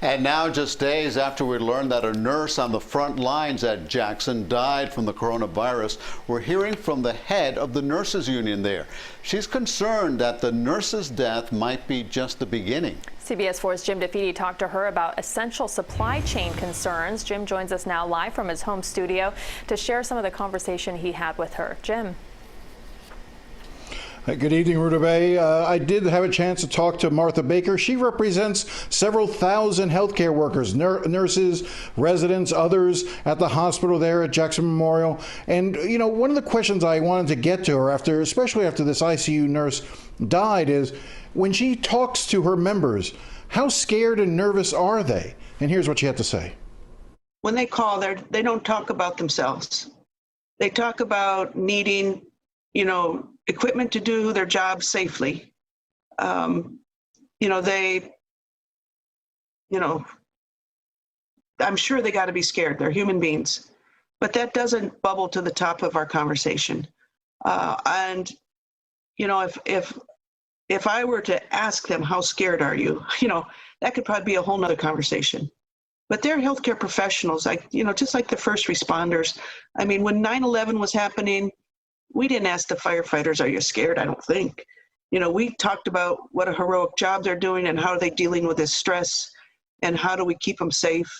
And now, just days after we learned that a nurse on the front lines at Jackson died from the coronavirus, we're hearing from the head of the nurses union there. She's concerned that the nurse's death might be just the beginning. CBS 4's Jim DeFede talked to her about essential supply chain concerns. Jim joins us now live from his home studio to share some of the conversation he had with her. Jim. Good evening, Ruta Bay. I did have a chance to talk to Martha Baker. She represents several thousand healthcare workers, nurses, residents, others at the hospital there at Jackson Memorial. And, you know, one of the questions I wanted to get to her, especially after this ICU nurse died, is when she talks to her members, how scared and nervous are they? And here's what she had to say. When they call, they don't talk about themselves. They talk about needing, equipment to do their job safely. I'm sure they got to be scared. They're human beings, but that doesn't bubble to the top of our conversation. If I were to ask them, how scared are you? That could probably be a whole nother conversation. But they're healthcare professionals, just like the first responders. I mean, when 9/11 was happening, we didn't ask the firefighters, are you scared? I don't think. We talked about what a heroic job they're doing and how are they dealing with this stress and how do we keep them safe.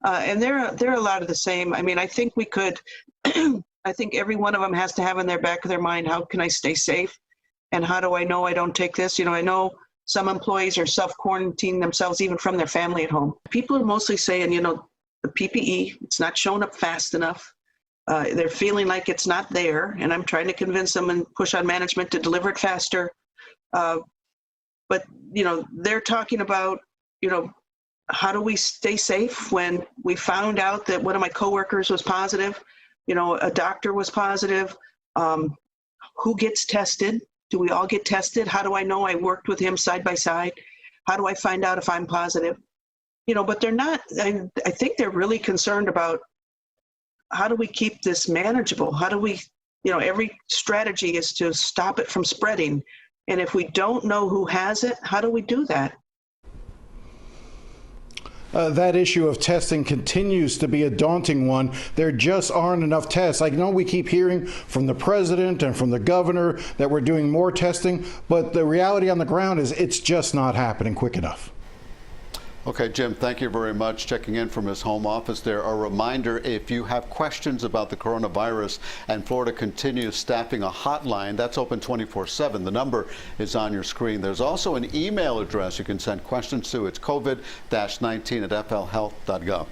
And they're a lot of the same. I mean, I think we could, I think every one of them has to have in their back of their mind, how can I stay safe? And how do I know I don't take this? I know some employees are self-quarantining themselves even from their family at home. People are mostly saying, the PPE, it's not showing up fast enough. They're feeling like it's not there, and I'm trying to convince them and push on management to deliver it faster. But they're talking about, how do we stay safe when we found out that one of my coworkers was positive, a doctor was positive. Who gets tested? Do we all get tested? How do I know I worked with him side by side? How do I find out if I'm positive? But they're not, I think they're really concerned about how do we keep this manageable? How do we, every strategy is to stop it from spreading. And if we don't know who has it, how do we do that? That issue of testing continues to be a daunting one. There just aren't enough tests. I know we keep hearing from the president and from the governor that we're doing more testing, but the reality on the ground is it's just not happening quick enough. Okay, Jim, thank you very much. Checking in from his home office there. A reminder, if you have questions about the coronavirus and Florida continues staffing a hotline, that's open 24/7. The number is on your screen. There's also an email address you can send questions to. It's covid-19@flhealth.gov.